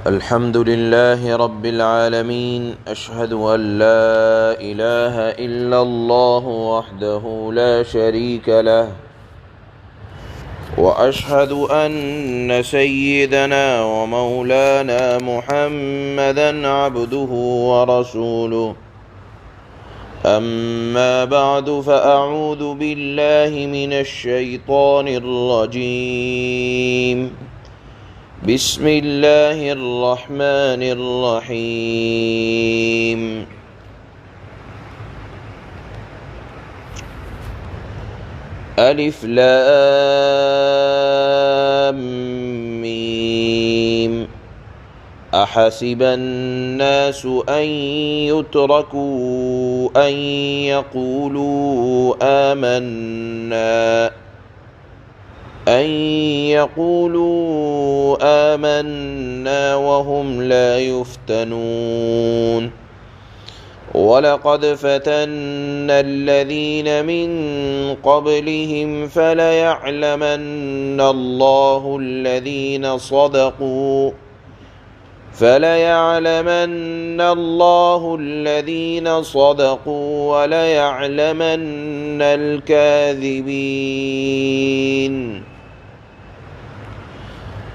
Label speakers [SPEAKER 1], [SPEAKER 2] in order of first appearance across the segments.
[SPEAKER 1] الحمد لله رب العالمين أشهد أن لا إله إلا الله وحده لا شريك له وأشهد أن سيدنا ومولانا محمدا عبده ورسوله أما بعد فأعوذ بالله من الشيطان الرجيم بسم الله الرحمن الرحيم ألف لام ميم أحسب الناس أن يتركوا أن يقولوا آمنا وهم لا يفتنون ولقد فتنا الذين من قبلهم فليعلمن الله الذين صدقوا وليعلمن الكاذبين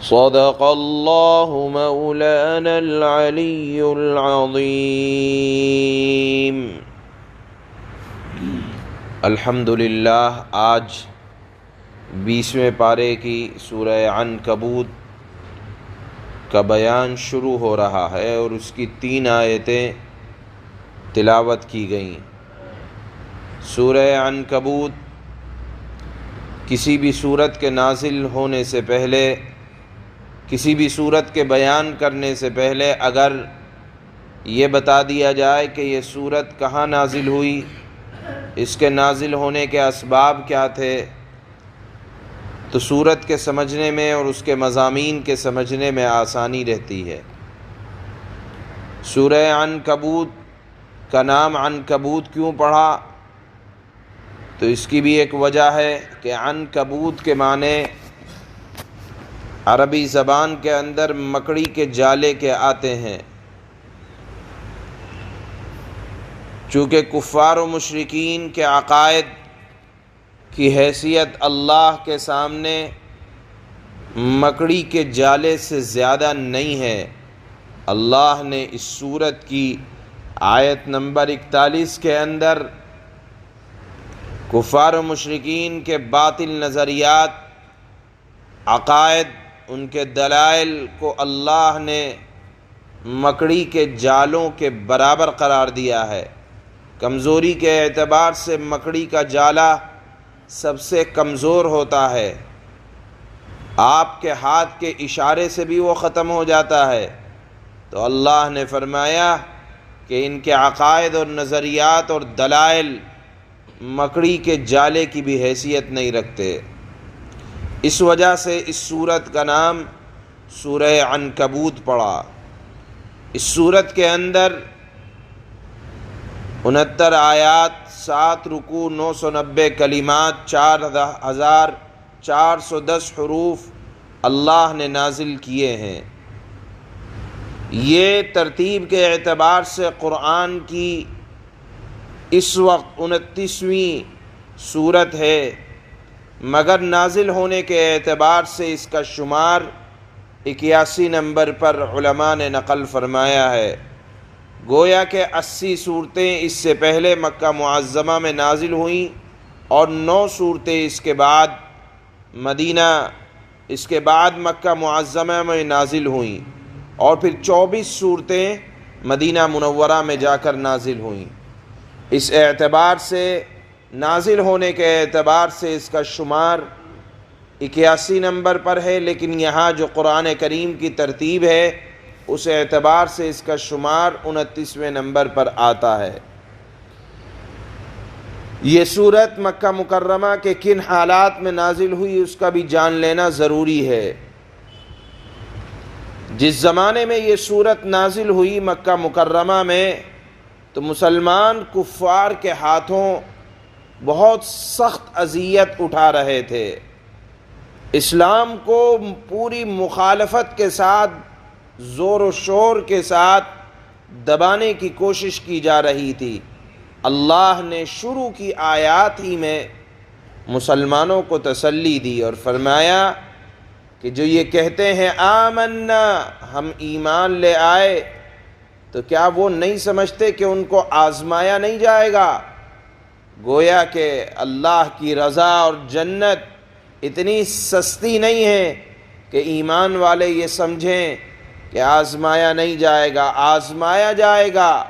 [SPEAKER 1] صدق الله مولانا العلی العظیم۔ الحمدللہ آج 20ویں پارے کی سورہ عنکبوت کا بیان شروع ہو رہا ہے اور اس کی 3 آیتیں تلاوت کی گئیں۔ سورہ عنکبوت کسی بھی سورت کے نازل ہونے سے پہلے، کسی بھی سورت کے بیان کرنے سے پہلے اگر یہ بتا دیا جائے کہ یہ سورت کہاں نازل ہوئی، اس کے نازل ہونے کے اسباب کیا تھے، تو سورت کے سمجھنے میں اور اس کے مضامین کے سمجھنے میں آسانی رہتی ہے۔ سورہ عنکبوت کا نام عنکبوت کیوں پڑھا، تو اس کی بھی ایک وجہ ہے کہ عنکبوت کے معنی عربی زبان کے اندر مکڑی کے جالے کے آتے ہیں۔ چونکہ کفار و مشرکین کے عقائد کی حیثیت اللہ کے سامنے مکڑی کے جالے سے زیادہ نہیں ہے، اللہ نے اس سورت کی آیت نمبر 41 کے اندر کفار و مشرکین کے باطل نظریات، عقائد، ان کے دلائل کو اللہ نے مکڑی کے جالوں کے برابر قرار دیا ہے۔ کمزوری کے اعتبار سے مکڑی کا جالا سب سے کمزور ہوتا ہے، آپ کے ہاتھ کے اشارے سے بھی وہ ختم ہو جاتا ہے، تو اللہ نے فرمایا کہ ان کے عقائد اور نظریات اور دلائل مکڑی کے جالے کی بھی حیثیت نہیں رکھتے۔ اس وجہ سے اس سورت کا نام سورہ عنکبوت پڑا۔ اس سورت کے اندر 69 آیات، 7 رکوع، 990 کلمات، 4410 حروف اللہ نے نازل کیے ہیں۔ یہ ترتیب کے اعتبار سے قرآن کی اس وقت 29ویں سورت ہے، مگر نازل ہونے کے اعتبار سے اس کا شمار 81 نمبر پر علماء نے نقل فرمایا ہے۔ گویا کہ 80 صورتیں اس سے پہلے مکہ معظمہ میں نازل ہوئیں اور 9 صورتیں اس کے بعد مکہ معظمہ میں نازل ہوئیں، اور پھر 24 صورتیں مدینہ منورہ میں جا کر نازل ہوئیں۔ اس اعتبار سے، نازل ہونے کے اعتبار سے اس کا شمار 81 نمبر پر ہے، لیکن یہاں جو قرآن کریم کی ترتیب ہے اس اعتبار سے اس کا شمار 29ویں نمبر پر آتا ہے۔ یہ سورت مکہ مکرمہ کے کن حالات میں نازل ہوئی اس کا بھی جان لینا ضروری ہے۔ جس زمانے میں یہ سورت نازل ہوئی مکہ مکرمہ میں، تو مسلمان کفار کے ہاتھوں بہت سخت اذیت اٹھا رہے تھے، اسلام کو پوری مخالفت کے ساتھ زور و شور کے ساتھ دبانے کی کوشش کی جا رہی تھی، اللہ نے شروع کی آیات ہی میں مسلمانوں کو تسلی دی اور فرمایا کہ جو یہ کہتے ہیں آمنا، ہم ایمان لے آئے، تو کیا وہ نہیں سمجھتے کہ ان کو آزمایا نہیں جائے گا؟ گویا کہ اللہ کی رضا اور جنت اتنی سستی نہیں ہے کہ ایمان والے یہ سمجھیں کہ آزمایا نہیں جائے گا، آزمایا جائے گا،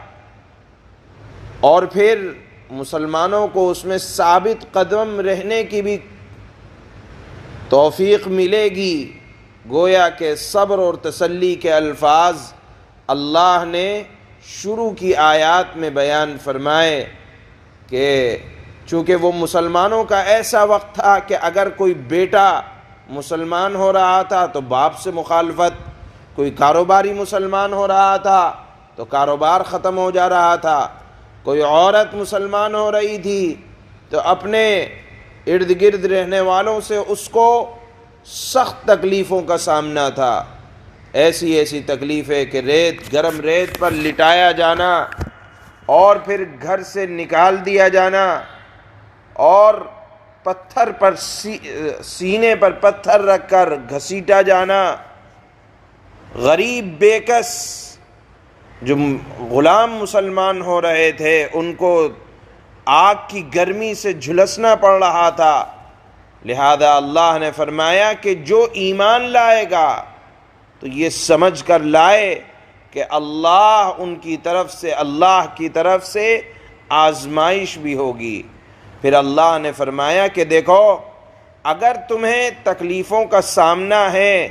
[SPEAKER 1] اور پھر مسلمانوں کو اس میں ثابت قدم رہنے کی بھی توفیق ملے گی۔ گویا کہ صبر اور تسلی کے الفاظ اللہ نے شروع کی آیات میں بیان فرمائے کہ چونکہ وہ مسلمانوں کا ایسا وقت تھا کہ اگر کوئی بیٹا مسلمان ہو رہا تھا تو باپ سے مخالفت، کوئی کاروباری مسلمان ہو رہا تھا تو کاروبار ختم ہو جا رہا تھا، کوئی عورت مسلمان ہو رہی تھی تو اپنے ارد گرد رہنے والوں سے اس کو سخت تکلیفوں کا سامنا تھا، ایسی ایسی تکلیفیں کہ گرم ریت پر لٹایا جانا اور پھر گھر سے نکال دیا جانا اور پتھر پر سینے پر پتھر رکھ کر گھسیٹا جانا، غریب بے کس جو غلام مسلمان ہو رہے تھے ان کو آگ کی گرمی سے جھلسنا پڑ رہا تھا۔ لہذا اللہ نے فرمایا کہ جو ایمان لائے گا تو یہ سمجھ کر لائے کہ اللہ کی طرف سے آزمائش بھی ہوگی۔ پھر اللہ نے فرمایا کہ دیکھو اگر تمہیں تکلیفوں کا سامنا ہے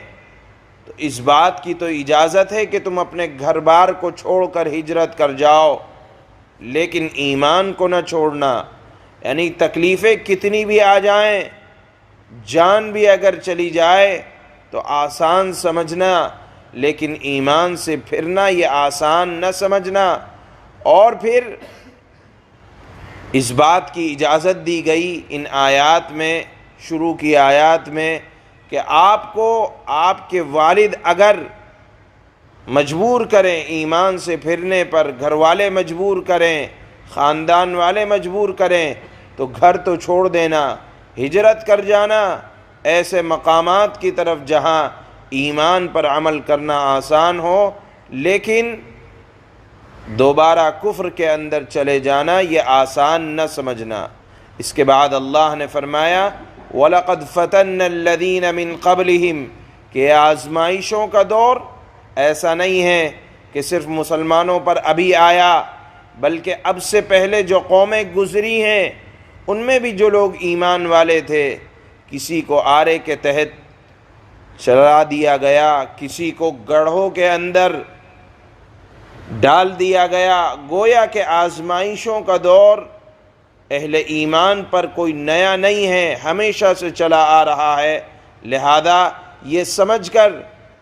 [SPEAKER 1] تو اس بات کی تو اجازت ہے کہ تم اپنے گھر بار کو چھوڑ کر ہجرت کر جاؤ، لیکن ایمان کو نہ چھوڑنا، یعنی تکلیفیں کتنی بھی آ جائیں، جان بھی اگر چلی جائے تو آسان سمجھنا، لیکن ایمان سے پھرنا یہ آسان نہ سمجھنا۔ اور پھر اس بات کی اجازت دی گئی ان آیات میں، شروع کی آیات میں، کہ آپ کو آپ کے والد اگر مجبور کریں ایمان سے پھرنے پر، گھر والے مجبور کریں، خاندان والے مجبور کریں، تو گھر تو چھوڑ دینا، ہجرت کر جانا ایسے مقامات کی طرف جہاں ایمان پر عمل کرنا آسان ہو، لیکن دوبارہ کفر کے اندر چلے جانا یہ آسان نہ سمجھنا۔ اس کے بعد اللہ نے فرمایا وَلَقَدْ فَتَنَّ الَّذِينَ مِن قَبْلِهِمْ کہ آزمائشوں کا دور ایسا نہیں ہے کہ صرف مسلمانوں پر ابھی آیا، بلکہ اب سے پہلے جو قومیں گزری ہیں ان میں بھی جو لوگ ایمان والے تھے، کسی کو آرے کے تحت چلا دیا گیا، کسی کو گڑھوں کے اندر ڈال دیا گیا۔ گویا کہ آزمائشوں کا دور اہل ایمان پر کوئی نیا نہیں ہے، ہمیشہ سے چلا آ رہا ہے۔ لہذا یہ سمجھ کر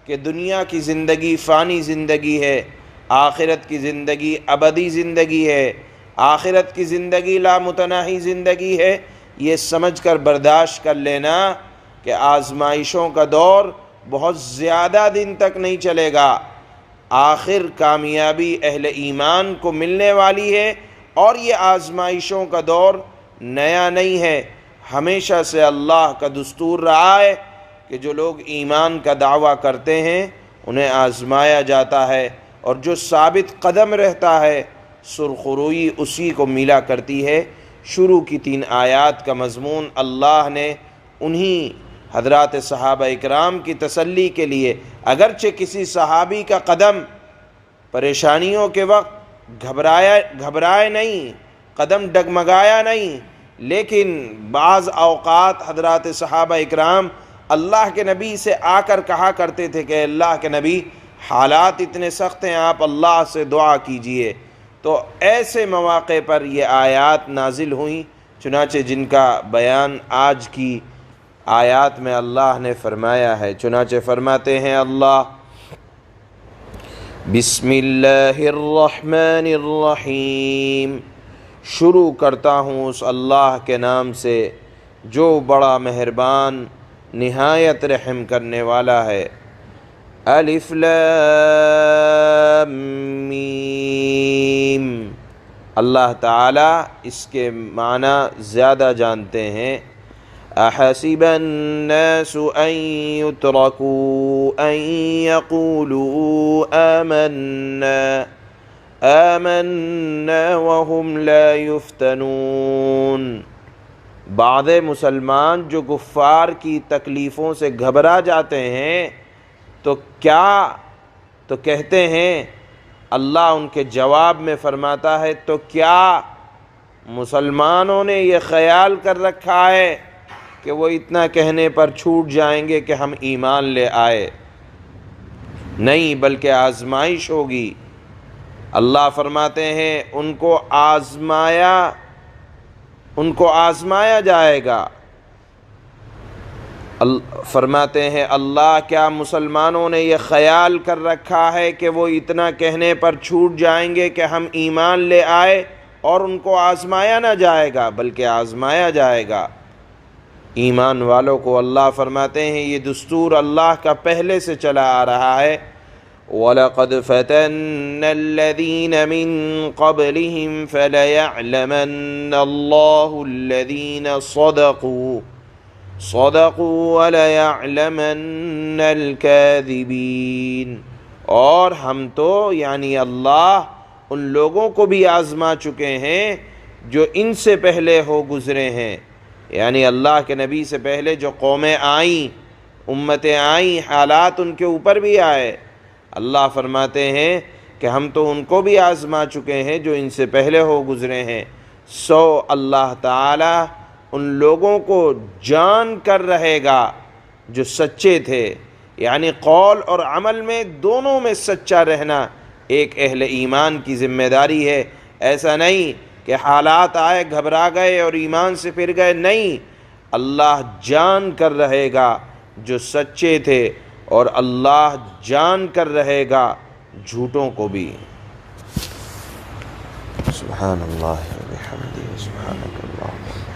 [SPEAKER 1] کہ دنیا کی زندگی فانی زندگی ہے، آخرت کی زندگی ابدی زندگی ہے، آخرت کی زندگی لامتناہی زندگی ہے، یہ سمجھ کر برداشت کر لینا کہ آزمائشوں کا دور بہت زیادہ دن تک نہیں چلے گا، آخر کامیابی اہل ایمان کو ملنے والی ہے، اور یہ آزمائشوں کا دور نیا نہیں ہے، ہمیشہ سے اللہ کا دستور رہا ہے کہ جو لوگ ایمان کا دعویٰ کرتے ہیں انہیں آزمایا جاتا ہے، اور جو ثابت قدم رہتا ہے سرخروئی اسی کو ملا کرتی ہے۔ شروع کی 3 آیات کا مضمون اللہ نے انہی حضرات صحابہ اکرام کی تسلی کے لیے، اگرچہ کسی صحابی کا قدم پریشانیوں کے وقت گھبرائے نہیں، قدم ڈگمگایا نہیں، لیکن بعض اوقات حضرات صحابہ اکرام اللہ کے نبی سے آ کر کہا کرتے تھے کہ اللہ کے نبی حالات اتنے سخت ہیں، آپ اللہ سے دعا کیجئے۔ تو ایسے مواقع پر یہ آیات نازل ہوئیں، چنانچہ جن کا بیان آج کی آیات میں اللہ نے فرمایا ہے۔ چنانچہ فرماتے ہیں اللہ بسم اللہ الرحمن الرحیم، شروع کرتا ہوں اس اللہ کے نام سے جو بڑا مہربان نہایت رحم کرنے والا ہے۔ الف لام میم۔ اللہ تعالیٰ اس کے معنی زیادہ جانتے ہیں۔ احسب الناس ان يتركوا ان يقولوا آمنا وهم لا يفتنون۔ بعض مسلمان جو کفار کی تکلیفوں سے گھبرا جاتے ہیں تو کہتے ہیں، اللہ ان کے جواب میں فرماتا ہے، تو کیا مسلمانوں نے یہ خیال کر رکھا ہے کہ وہ اتنا کہنے پر چھوٹ جائیں گے کہ ہم ایمان لے آئے؟ نہیں، بلکہ آزمائش ہوگی۔ اللہ فرماتے ہیں ان کو آزمایا جائے گا۔ فرماتے ہیں اللہ، کیا مسلمانوں نے یہ خیال کر رکھا ہے کہ وہ اتنا کہنے پر چھوٹ جائیں گے کہ ہم ایمان لے آئے، اور ان کو آزمایا نہ جائے گا بلکہ آزمایا جائے گا۔ ایمان والوں کو اللہ فرماتے ہیں یہ دستور اللہ کا پہلے سے چلا آ رہا ہے۔ وَلَقَدْ فَتَنَّا الَّذِينَ مِن قَبْلِهِمْ فَلَيَعْلَمَنَّ اللَّهُ الَّذِينَ صَدَقُوا وَلَيَعْلَمَنَّ الْكَاذِبِينَ۔ اور ہم تو یعنی اللہ ان لوگوں کو بھی آزما چکے ہیں جو ان سے پہلے ہو گزرے ہیں، یعنی اللہ کے نبی سے پہلے جو قومیں آئیں، امتیں آئیں، حالات ان کے اوپر بھی آئے۔ اللہ فرماتے ہیں کہ ہم تو ان کو بھی آزما چکے ہیں جو ان سے پہلے ہو گزرے ہیں۔ اللہ تعالی ان لوگوں کو جان کر رہے گا جو سچے تھے، یعنی قول اور عمل میں دونوں میں سچا رہنا ایک اہل ایمان کی ذمہ داری ہے۔ ایسا نہیں کہ حالات آئے گھبرا گئے اور ایمان سے پھر گئے، نہیں، اللہ جان کر رہے گا جو سچے تھے، اور اللہ جان کر رہے گا جھوٹوں کو بھی۔ سبحان اللہ و بحمدہ، سبحانک اللہ۔